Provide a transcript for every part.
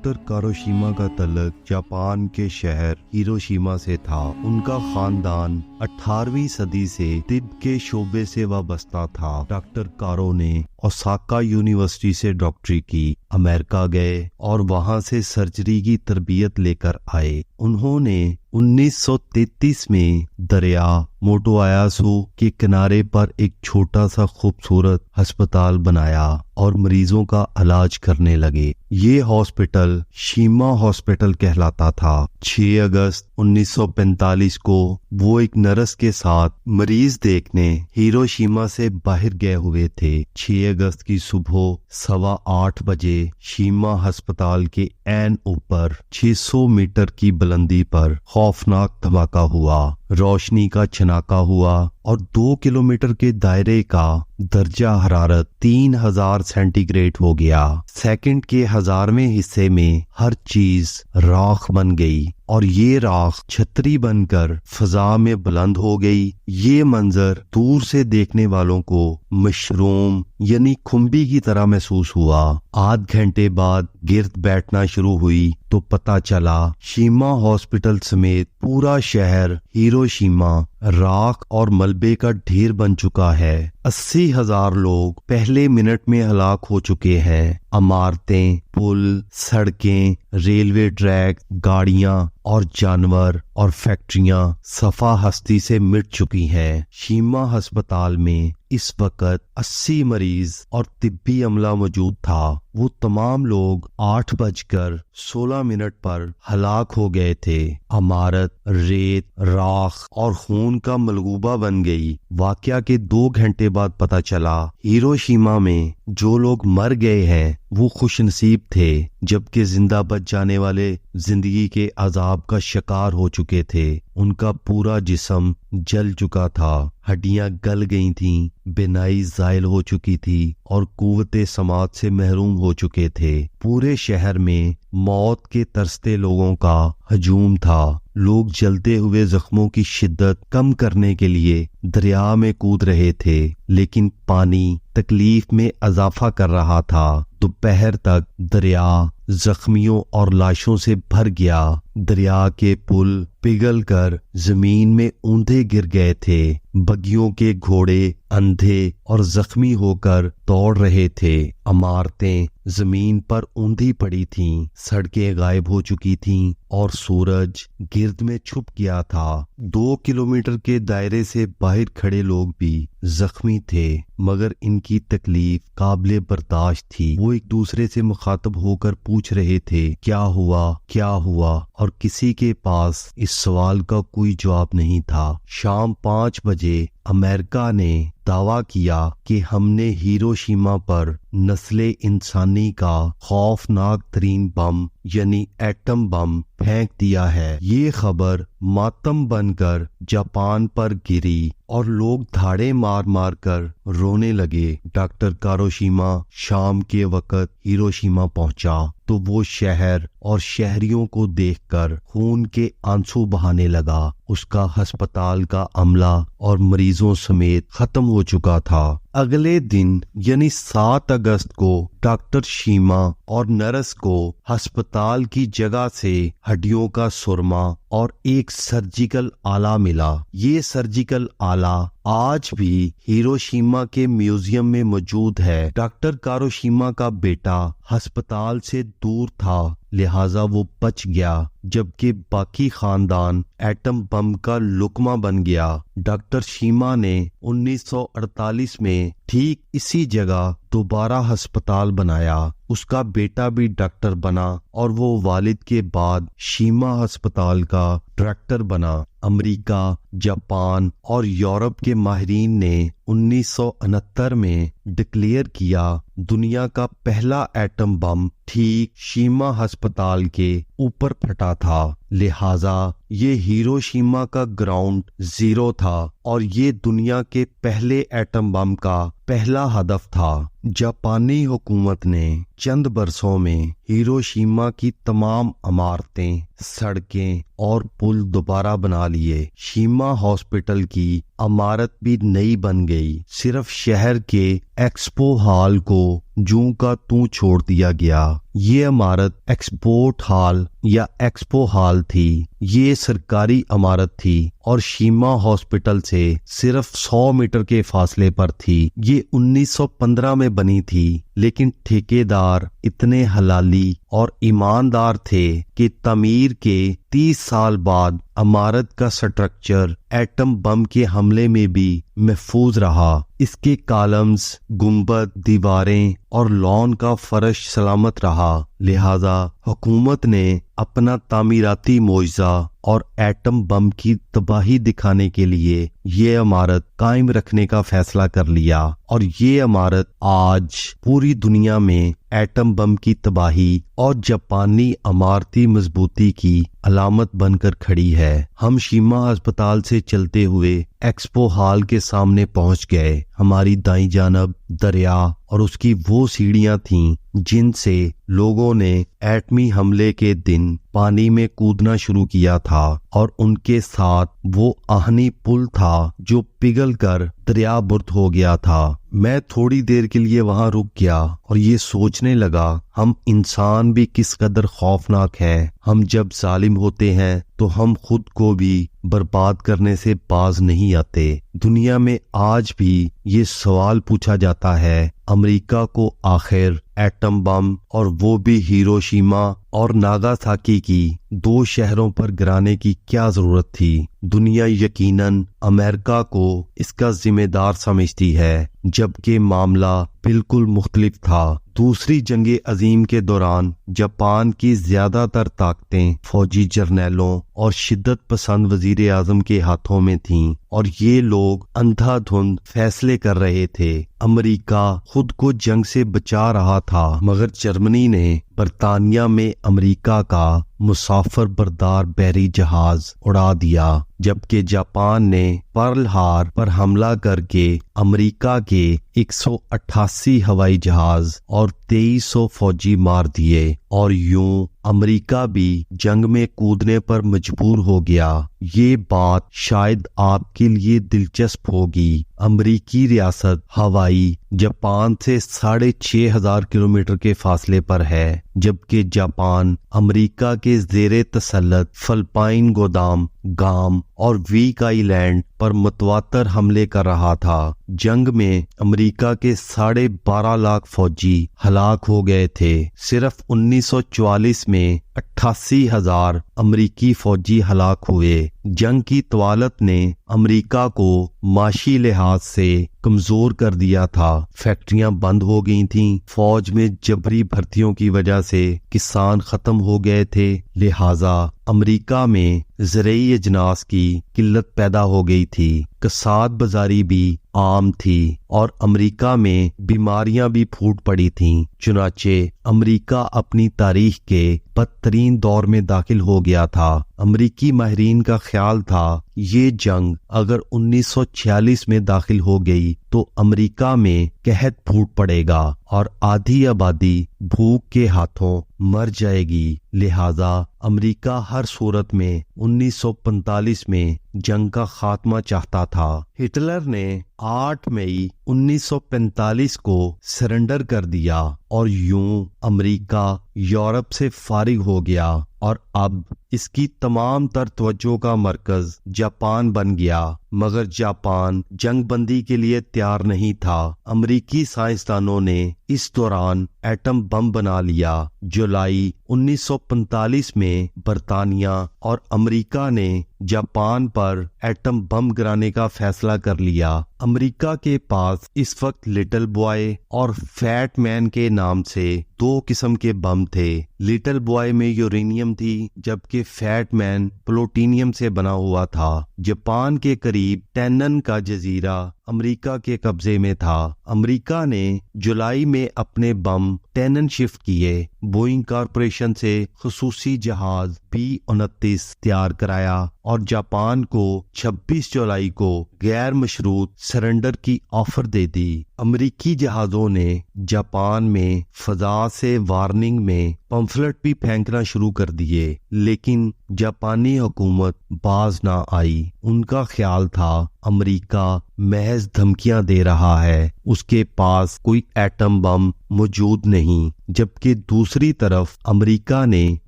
Doctor कारोशिमा का तल्लुक Japan के शहर हिरोशिमा से था। उनका खानदान 18वीं सदी से तिब्ब के शोबे से वाबस्ता था। डॉक्टर कारो ने ओसाका यूनिवर्सिटी से डॉक्टरी की, अमेरिका गए और वहां से सर्जरी की तरबियत लेकर आए। उन्होंने 1933 में दरिया मोटोयासु के किनारे पर एक छोटा सा खूबसूरत अस्पताल बनाया और मरीजों का इलाज करने लगे। ये हॉस्पिटल शीमा हॉस्पिटल कहलाता था। 6 अगस्त 1945 को वो एक नर्स के साथ मरीज देखने हिरोशिमा से बाहर गए हुए थे। 6 अगस्त की सुबह 8:15 बजे शीमा अस्पताल के ऐन ऊपर 600 मीटर की बुलंदी पर खौफनाक धमाका हुआ। रोशनी का छनाका हुआ और 2 किलोमीटर के दायरे का दर्जा हरारत 3000 सेंटीग्रेड हो गया। सेकंड के 1000वें हिस्से में हर चीज राख बन गई और ये राख छतरी बनकर फजा में बुलंद हो गई। ये मंजर दूर से देखने वालों को मशरूम यानी खुम्बी की तरह महसूस हुआ। आध घंटे बाद गिर्द बैठना शुरू हुई तो पता चला शीमा हॉस्पिटल समेत पूरा शहर हिरोशिमा राख और मलबे का ढेर बन चुका है। 80,000 लोग पहले मिनट में हलाक हो चुके हैं। इमारतें, पुल, सड़कें, रेलवे ट्रैक, गाड़ियां और जानवर और फैक्ट्रियां सफा हस्ती से मिट चुकी हैं। शीमा अस्पताल में इस वक्त 80 मरीज और तिब्बी अमला मौजूद था। वो तमाम लोग 8:16 पर हलाक हो गए थे। इमारत रेत, राख और खून का मलगूबा बन गई। वाकया के 2 घंटे बाद पता चला हिरोशिमा में जो लोग मर गए हैं वो खुशनसीब थे, जबकि जिंदा बच जाने वाले जिंदगी के अजाब का शिकार हो चुके थे। उनका पूरा जिस्म जल चुका था, हड्डियां गल गई थीं, बिनाई जायल हो चुकी थी और कुव्वते समात से महरूम हो चुके थे। पूरे शहर में मौत के तरसते लोगों का हजूम था। लोग जलते हुए जख्मों की शिद्दत कम करने के लिए दरिया में कूद रहे थे, लेकिन पानी तकलीफ में इजाफा कर रहा था। दोपहर तक दरिया जख्मियों और लाशों से भर गया। दरिया के पुल पिघलकर जमीन में ऊंधे गिर गए थे। बगियों के घोड़े अंधे और जख्मी होकर दौड़ रहे थे। इमारतें जमीन पर ऊंधी पड़ी थीं, सड़कें गायब हो चुकी थीं और सूरज गिर्द में छुप गया था। 2 किलोमीटर के दायरे से बाहर खड़े लोग भी जख्मी थे, मगर इनकी तकलीफ काबिले बर्दाश्त थी। वो एक दूसरे से मुखातब होकर पूछ रहे थे, क्या हुआ, क्या हुआ, और किसी के पास इस सवाल का कोई जवाब नहीं था। शाम 5 बजे अमेरिका ने दावा किया कि हमने हिरोशिमा पर नस्ले इंसानी का खौफनाक तरीन बम यानी एटम बम फेंक दिया है। ये खबर मातम बनकर जापान पर गिरी और लोग धाड़े मार मार कर रोने लगे। डॉक्टर कारोशिमा शाम के वक्त हिरोशिमा पहुंचा तो वो शहर और शहरियों को देखकर खून के आंसू बहाने लगा। उसका अस्पताल का अमला और मरीजों समेत खत्म हो चुका था। अगले दिन यानी 7 अगस्त को डॉक्टर शीमा और नर्स को अस्पताल की जगह से हड्डियों का सुरमा और एक सर्जिकल आला मिला। ये सर्जिकल आला आज भी हिरोशिमा के म्यूजियम में मौजूद है। डॉक्टर कारोशिमा का बेटा अस्पताल से दूर था, लिहाजा वो बच गया, जबकि बाकी खानदान एटम बम का लुकमा बन गया। डॉक्टर शीमा ने 1948 में ठीक इसी जगह दोबारा अस्पताल बनाया। उसका बेटा भी डॉक्टर बना और वो वालिद के बाद शीमा अस्पताल का डायरेक्टर बना। अमेरिका, जापान और यूरोप के माहिरीन ने 1969 में डिक्लेयर किया दुनिया का पहला एटम बम ठीक शीमा अस्पताल के ऊपर फटा था। लिहाजा ये हिरोशिमा का ग्राउंड जीरो था और ये दुनिया के पहले एटम बम का पहला हदफ था। जापानी हुकूमत ने चंद बरसों में हिरोशिमा की तमाम इमारतें, सड़कें और पुल दोबारा बना लिए। शीमा हॉस्पिटल की इमारत भी नई बन गई। सिर्फ शहर के एक्सपो हॉल को जूं का तूं छोड़ दिया गया। ये इमारत एक्सपोर्ट हॉल या एक्सपो हॉल थी। ये सरकारी इमारत थी और शीमा हॉस्पिटल से सिर्फ 100 मीटर के फासले पर थी। ये 1915 में बनी थी, लेकिन ठेकेदार इतने हलाली और ईमानदार थे कि तामीर के 30 साल बाद इमारत का स्ट्रक्चर एटम बम के हमले में भी महफूज रहा। इसके कॉलम्स, गुंबद, दीवारें और लॉन का फर्श सलामत रहा। लिहाजा हुकूमत ने अपना तामीराती मोइज़ा और एटम बम की तबाही दिखाने के लिए ये इमारत कायम रखने का फैसला कर लिया और ये इमारत आज पूरी दुनिया में एटम बम की तबाही और जापानी इमारती मजबूती की अलामत बनकर खड़ी है। हम शीमा अस्पताल से चलते हुए एक्सपो हॉल के सामने पहुंच गए। हमारी दाईं जानब दरिया और उसकी वो सीढ़ियां थीं जिनसे लोगों ने एटमी हमले के दिन पानी में कूदना शुरू किया था और उनके साथ वो आहनी पुल था जो पिघलकर दरियाबुर्द हो गया था। मैं थोड़ी देर के लिए वहां रुक गया और ये सोचने लगा, हम इंसान भी किस कदर खौफनाक हैं। हम जब जालिम होते हैं तो हम खुद को भी बर्बाद करने से बाज नहीं आते। दुनिया में आज भी ये सवाल पूछा जाता है, अमेरिका को आखिर एटम बम और वो भी हिरोशिमा और नागासाकी की 2 शहरों पर गिराने की क्या जरूरत थी। दुनिया यकीनन अमेरिका को इसका जिम्मेदार समझती है, जबकि मामला बिल्कुल मुख्तलिफ था। दूसरी जंग अजीम के दौरान जापान की ज्यादातर ताकतें फौजी जर्नैलों और शिद्दत पसंद वजीर आजम के हाथों में थीं और ये लोग अंधाधुंध फैसले कर रहे थे। अमेरिका खुद को जंग से बचा रहा था, मगर जर्मनी ने बरतानिया में अमेरिका का मुसाफिर बरदार बहरी जहाज उड़ा दिया, जबकि जापान ने पर्ल हार पर हमला करके अमेरिका के 188 हवाई जहाज और 2300 फौजी मार दिए और यूं अमेरिका भी जंग में कूदने पर मजबूर हो गया। ये बात शायद आपके लिए दिलचस्प होगी। अमेरिकी रियासत हवाई जापान से 6500 किलोमीटर के फासले पर है, जबकि जापान अमेरिका के जेरे तसल्लुत फिलिपाइन गोदाम, गाम और वीक आइलैंड पर मुतवातर हमले कर रहा था। जंग में अमेरिका के 12.5 लाख फौजी हलाक हो गए थे। सिर्फ 1944 में 88,000 अमेरिकी फौजी हलाक हुए। जंग की तवालत ने अमेरिका को माशी लिहाज से कमजोर कर दिया था। फैक्ट्रियां बंद हो गई थीं, फौज में जबरी भर्तियों की वजह से किसान खत्म हो गए थे। लिहाजा अमेरिका में ज़रई अजनास की किल्लत पैदा हो गई थी। कसाद बाजारी भी आम थी और अमेरिका में बीमारियां भी फूट पड़ी थीं। चुनाचे अमेरिका अपनी तारीख के बदतरीन दौर में दाखिल हो गया था। अमेरिकी माहिरीन का ख्याल था ये जंग अगर 1946 में दाखिल हो गई तो अमेरिका में कहत फूट पड़ेगा और आधी आबादी भूख के हाथों मर जाएगी। लिहाजा अमेरिका हर सूरत में 1945 में जंग का खात्मा चाहता था। हिटलर ने 8 मई 1945 को सरेंडर कर दिया और यूं अमेरिका यूरोप से फारिग हो गया और अब इसकी तमाम तर तवज्जो का मरकज जापान बन गया। मगर जापान जंगबंदी के लिए तैयार नहीं था। अमेरिकी साइंसदानों ने इस दौरान एटम बम बना लिया। जुलाई 1945 में बरतानिया और अमेरिका ने जापान पर एटम बम गिराने का फैसला कर लिया। अमेरिका के पास इस वक्त लिटिल बॉय और फैट मैन के नाम से दो किस्म के बम थे। लिटिल बॉय में यूरेनियम थी, जबकि फैट मैन प्लूटोनियम से बना हुआ था। जापान के करीब टैनन का जजीरा अमेरिका के कब्जे में था। अमेरिका ने जुलाई में अपने बम टैनन शिफ्ट किए। बोइंग कॉरपोरेशन से खसूसी जहाज B-29 तैयार कराया और जापान को 26 जुलाई को गैर मशरूत सरेंडर की ऑफर दे दी। अमेरिकी जहाजों ने जापान में फजा से वार्निंग में पंफलेट भी फेंकना शुरू कर दिए, लेकिन जापानी हुकूमत बाज ना आई। उनका ख्याल था अमेरिका महज धमकियां दे रहा है, उसके पास कोई एटम बम मौजूद नहीं। जबकि दूसरी तरफ अमेरिका ने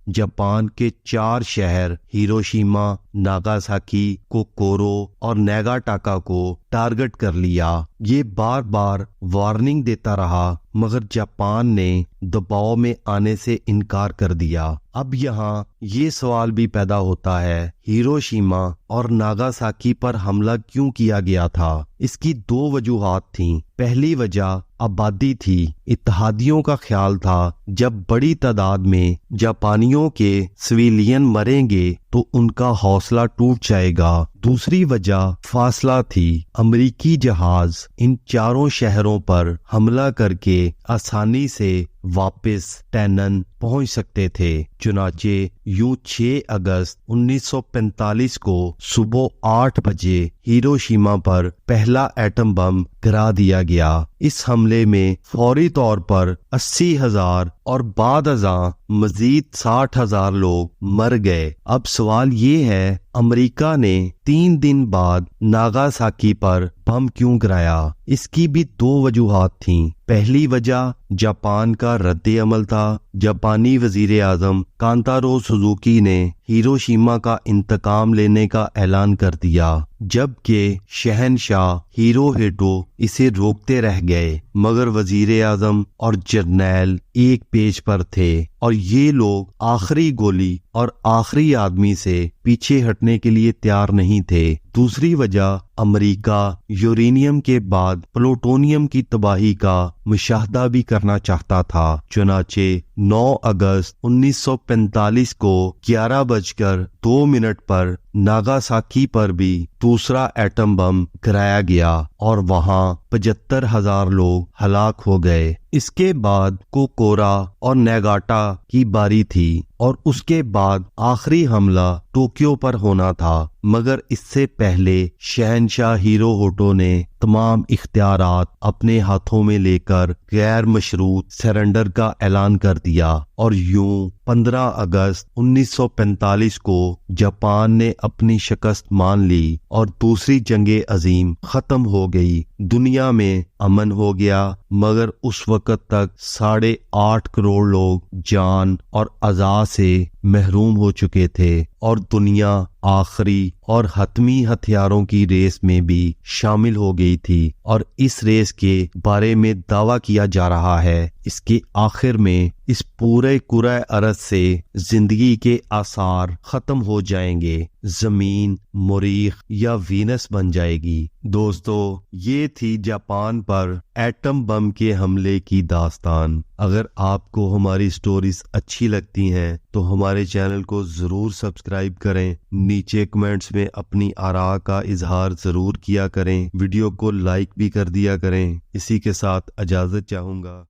जापान के 4 शहर हिरोशिमा, नागासाकी, कोकोरो और नागाटाका को टारगेट कर लिया। ये बार बार वार्निंग देता रहा, मगर जापान ने दबाव में आने से इनकार कर दिया। अब यहाँ ये सवाल भी पैदा होता है, हिरोशिमा और नागासाकी पर हमला क्यों किया गया था? इसकी 2 वजूहात थीं। पहली वजह आबादी थी। इत्तेहादियों का ख्याल था जब बड़ी तादाद में जापानियों के सिविलियन मरेंगे तो उनका हौसला टूट जाएगा। दूसरी वजह फासला थी। अमेरिकी जहाज इन 4 शहरों पर हमला करके आसानी से वापस टैनन पहुंच सकते थे। चुनाचे यूं 6 अगस्त 1945 को सुबह 8 बजे हिरोशिमा पर पहला एटम बम गिरा दिया गया। इस हमले में फौरी तौर पर 80,000 और बाद अज़ां मजीद 60,000 लोग मर गए। अब सवाल ये है, अमेरिका ने 3 दिन बाद नागासाकी पर बम क्यों गिराया? इसकी भी 2 वजूहात थीं। पहली वजह जापान का रद्द अमल था। जापानी वजीर आजम कांतारो सुजुकी ने हिरोशिमा का इंतकाम लेने का ऐलान कर दिया, जबकि शहनशाह हिरोहितो इसे रोकते रह गए। मगर वजीर आजम और जर्नैल एक पेज पर थे और ये लोग आखिरी गोली और आखिरी आदमी से पीछे हटने के लिए तैयार नहीं थे। दूसरी वजह अमेरिका यूरेनियम के बाद प्लूटोनियम की तबाही का मुशाहदा भी करना चाहता था। चुनाचे 9 अगस्त 1945 को 11:02 पर नागासाकी पर भी दूसरा एटम बम गिराया गया और वहां 75,000 लोग हलाक हो गए। इसके बाद कोकोरा और नागाटा की बारी थी और उसके बाद आखिरी हमला टोक्यो पर होना था। मगर इससे पहले शहनशाह हिरोहितो ने तमाम इख्तियारात अपने हाथों में लेकर गैर मशरूत सरेंडर का ऐलान कर दिया और यूं 15 अगस्त 1945 को जापान ने अपनी शिकस्त मान ली और दूसरी जंगे अजीम खत्म हो गई। दुनिया में अमन हो गया, मगर उस वक्त तक 8.5 करोड़ लोग जान और अज़ा से महरूम हो चुके थे और दुनिया आखिरी और हतमी हथियारों की रेस में भी शामिल हो गई थी। और इस रेस के बारे में दावा किया जा रहा है इसके आखिर में इस पूरे कुरे अरज से जिंदगी के आसार खत्म हो जाएंगे, जमीन मरीख या वीनस बन जाएगी। दोस्तों, ये थी जापान पर एटम बम के हमले की दास्तान। अगर आपको हमारी स्टोरीज अच्छी लगती हैं तो हमारे चैनल को जरूर सब्सक्राइब करें। नीचे कमेंट्स में अपनी आरा का इजहार जरूर किया करें। वीडियो को लाइक भी कर दिया करें। इसी के साथ इजाजत चाहूंगा।